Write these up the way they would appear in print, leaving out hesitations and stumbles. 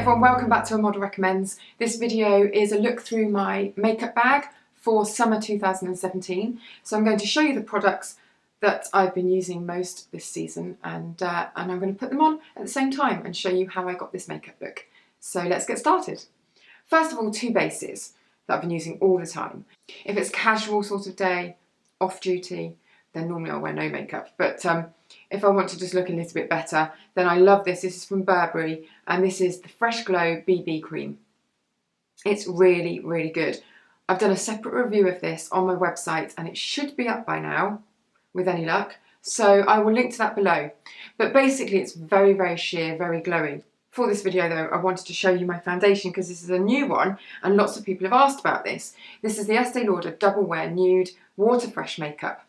everyone, welcome back to A Model Recommends. This video is a look through my makeup bag for summer 2017. So I'm going to show you the products that I've been using most this season, and I'm going to put them on at the same time and show you how I got this makeup look. So let's get started. First of all, two bases that I've been using all the time. If it's a casual sort of day, off duty, then normally I'll wear no makeup. But if I want to just look a little bit better, then I love this. This is from Burberry, and this is the Fresh Glow BB Cream. It's really, really good. I've done a separate review of this on my website, and it should be up by now, with any luck. So I will link to that below. But basically, it's very, very sheer, very glowing. For this video though, I wanted to show you my foundation because this is a new one and lots of people have asked about this. This is the Estee Lauder Double Wear Nude Water Fresh Makeup.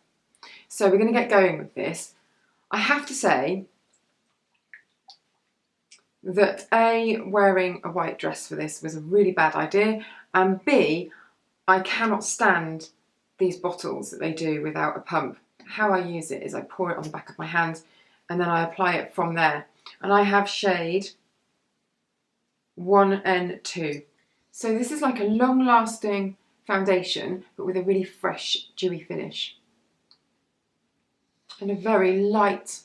So we're going to get going with this. I have to say that A, wearing a white dress for this was a really bad idea, and B, I cannot stand these bottles that they do without a pump. How I use it is I pour it on the back of my hand and then I apply it from there. And I have shade 1 and 2. So this is like a long-lasting foundation, but with a really fresh, dewy finish. And a very light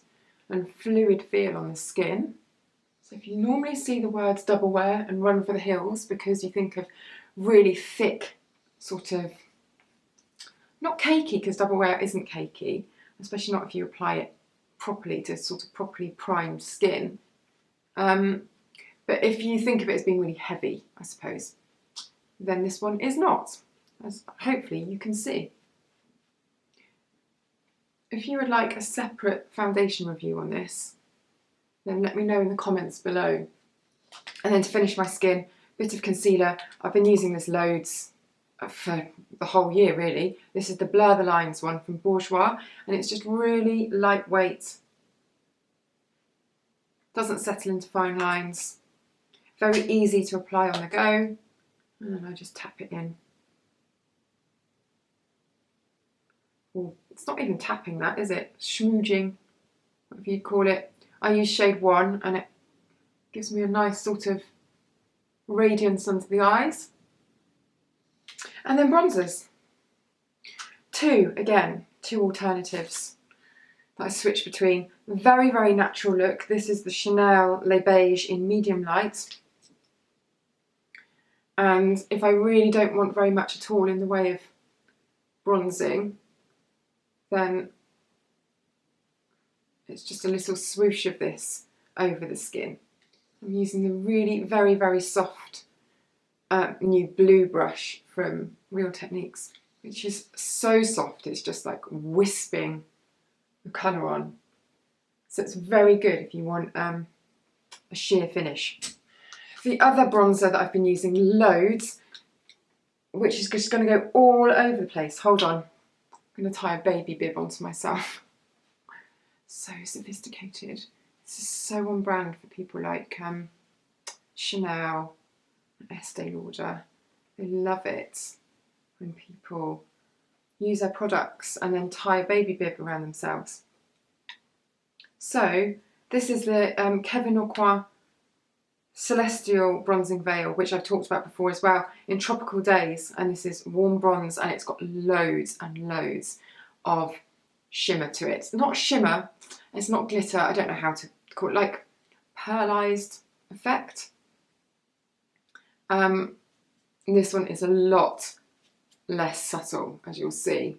and fluid feel on the skin. So if you normally see the words double wear and run for the hills because you think of really thick, sort of, not cakey, because double wear isn't cakey, especially not if you apply it properly to sort of properly primed skin. But if you think of it as being really heavy, I suppose, then this one is not, as hopefully you can see. If you would like a separate foundation review on this, then let me know in the comments below. And then to finish my skin, a bit of concealer. I've been using this loads for the whole year really. This is the Blur the Lines one from Bourjois, and it's just really lightweight. Doesn't settle into fine lines. Very easy to apply on the go. And then I just tap it in. Ooh, it's not even tapping that, is it? Smooching, whatever you'd call it. I use shade 1 and it gives me a nice sort of radiance under the eyes. And then bronzers. Two alternatives that I switch between. Very, very natural look. This is the Chanel Le Beige in medium light. And if I really don't want very much at all in the way of bronzing, then it's just a little swoosh of this over the skin. I'm using the really very, very soft new blue brush from Real Techniques, which is so soft, it's just like wisping the colour on. So it's very good if you want a sheer finish. The other bronzer that I've been using loads, which is just going to go all over the place. Hold on, I'm going to tie a baby bib onto myself. So sophisticated. This is so on brand for people like Chanel, Estee Lauder. They love it when people use their products and then tie a baby bib around themselves. So this is the Kevin Aucoin Celestial Bronzing Veil, which I've talked about before as well, in Tropical Days, and this is warm bronze and it's got loads and loads of shimmer to it. It's not shimmer, it's not glitter, I don't know how to call it, like pearlized effect. This one is a lot less subtle, as you'll see.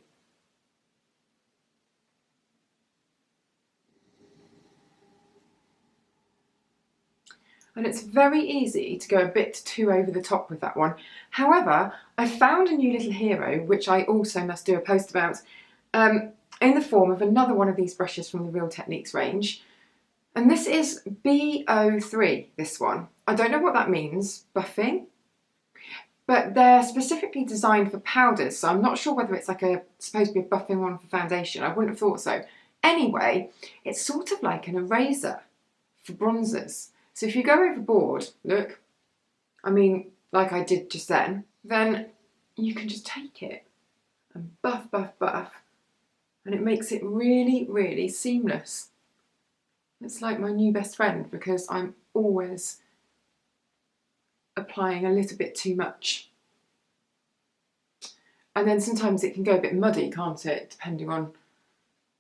And it's very easy to go a bit too over the top with that one. However, I found a new little hero, which I also must do a post about, in the form of another one of these brushes from the Real Techniques range. And this is BO3, this one. I don't know what that means, buffing, but they're specifically designed for powders, so I'm not sure whether it's like supposed to be a buffing one for foundation. I wouldn't have thought so. Anyway, it's sort of like an eraser for bronzers. So if you go overboard, look, I mean, like I did just then you can just take it and buff, buff, buff, and it makes it really, really seamless. It's like my new best friend because I'm always applying a little bit too much. And then sometimes it can go a bit muddy, can't it, depending on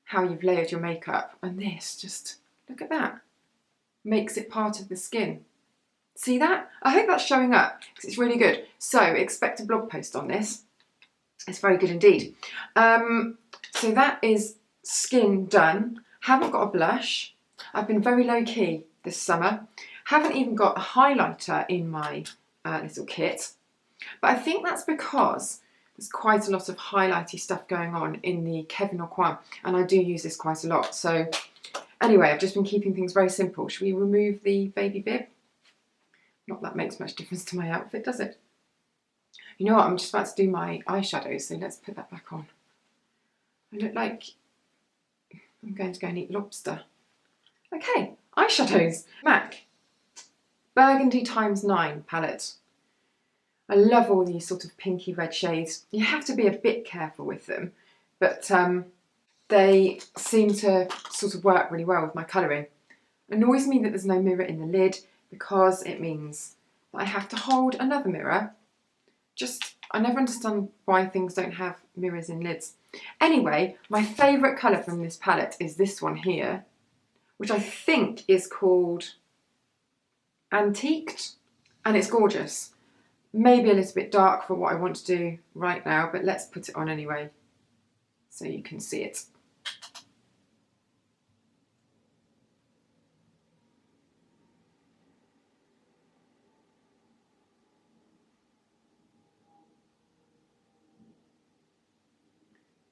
how you've layered your makeup. And this, just look at that, makes it part of the skin. See that? I hope that's showing up because it's really good. So expect a blog post on this. It's very good indeed. So that is skin done. Haven't got a blush. I've been very low key this summer. Haven't even got a highlighter in my little kit. But I think that's because there's quite a lot of highlighty stuff going on in the Kevyn Aucoin, and I do use this quite a lot. So anyway, I've just been keeping things very simple. Should we remove the baby bib? Not that makes much difference to my outfit, does it? You know what, I'm just about to do my eyeshadow, so let's put that back on. I look like I'm going to go and eat lobster. Okay, eyeshadows. MAC Burgundy ×9 palette. I love all these sort of pinky red shades. You have to be a bit careful with them, but they seem to sort of work really well with my colouring. It annoys me that there's no mirror in the lid because it means that I have to hold another mirror. I never understand why things don't have mirrors in lids. Anyway, my favourite colour from this palette is this one here, which I think is called Antiqued, and it's gorgeous. Maybe a little bit dark for what I want to do right now, but let's put it on anyway so you can see it.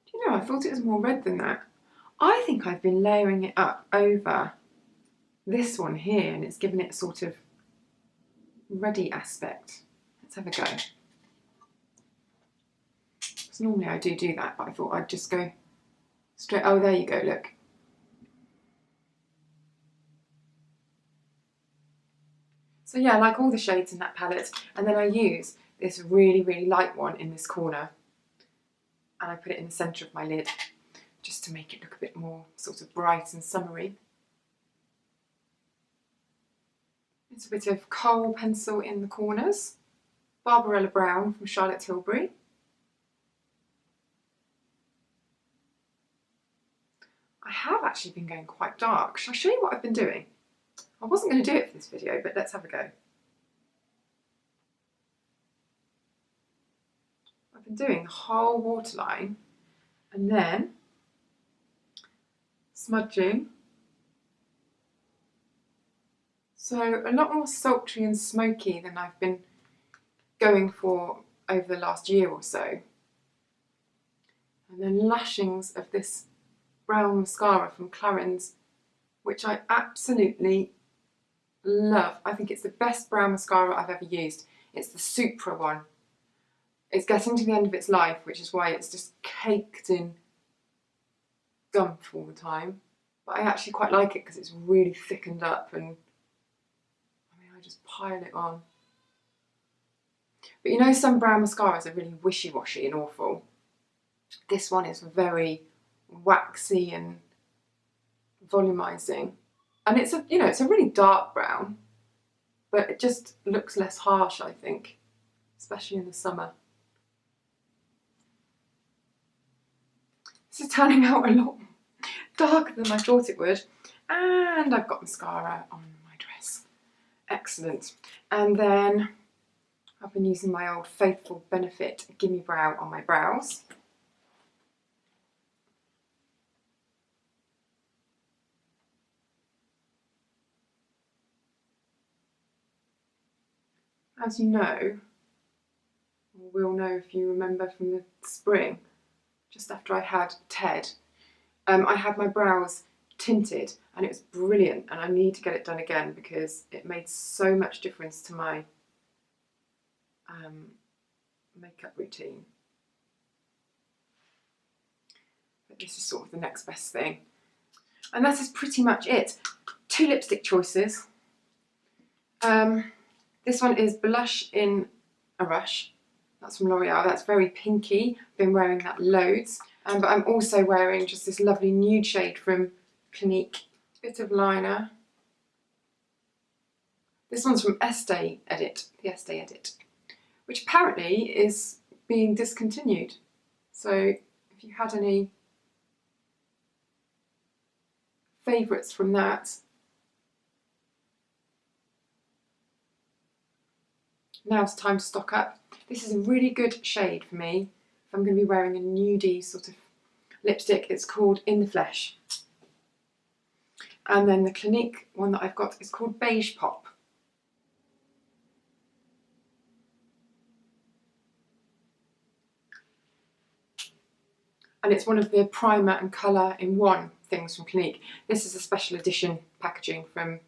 Do you know, I thought it was more red than that. I think I've been layering it up over this one here and it's given it a sort of ruddy aspect. Let's have a go. Because normally I do that, but I thought I'd just go straight. Oh, there you go, look. So yeah, I like all the shades in that palette, and then I use this really, really light one in this corner and I put it in the centre of my lid just to make it look a bit more sort of bright and summery. It's a bit of coal pencil in the corners. Barbarella Brown from Charlotte Tilbury. I have actually been going quite dark. Shall I show you what I've been doing? I wasn't going to do it for this video, but let's have a go. I've been doing the whole waterline and then smudging. So a lot more sultry and smoky than I've been going for over the last year or so. And then lashings of this brown mascara from Clarins, which I absolutely love. I think it's the best brown mascara I've ever used. It's the Supra one. It's getting to the end of its life, which is why it's just caked in gump all the time. But I actually quite like it because it's really thickened up and I just pile it on. But you know, some brown mascaras are really wishy-washy and awful. This one is very waxy and volumizing. And it's a, it's a really dark brown, but it just looks less harsh, I think, especially in the summer. This is turning out a lot darker than I thought it would. And I've got mascara on my dress. Excellent. And then I've been using my old Faithful Benefit Gimme Brow on my brows. As you know, or will know if you remember from the spring, just after I had Ted, I had my brows tinted and it was brilliant, and I need to get it done again because it made so much difference to my makeup routine. But this is sort of the next best thing. And that is pretty much it. 2 lipstick choices. This one is Blush in a Rush. That's from L'Oreal. That's very pinky. I've been wearing that loads. But I'm also wearing just this lovely nude shade from Clinique. Bit of liner. This one's from Estee Edit, the Estee Edit, which apparently is being discontinued. So if you had any favourites from that, now's the time to stock up. This is a really good shade for me if I'm going to be wearing a nudie sort of lipstick. It's called In the Flesh. And then the Clinique one that I've got is called Beige Pop. And it's one of the primer and colour in one things from Clinique. This is a special edition packaging from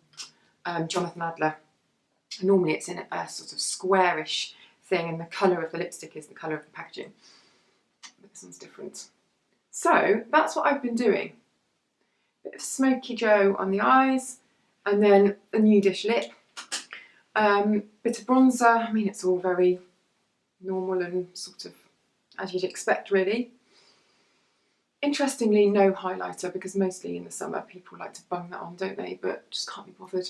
Jonathan Adler. Normally it's in a sort of squarish thing, and the colour of the lipstick is the colour of the packaging. But this one's different. So that's what I've been doing. Bit of Smoky Joe on the eyes, and then a nudish lip. Bit of bronzer. I mean, it's all very normal and sort of as you'd expect, really. Interestingly, no highlighter, because mostly in the summer people like to bung that on, don't they? But just can't be bothered.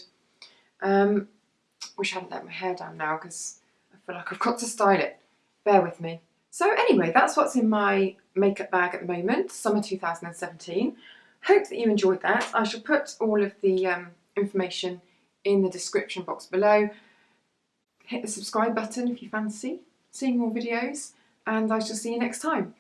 Wish I hadn't let my hair down now, because I feel like I've got to style it. Bear with me. So anyway, that's what's in my makeup bag at the moment, summer 2017. Hope that you enjoyed that. I shall put all of the information in the description box below. Hit the subscribe button if you fancy seeing more videos, and I shall see you next time.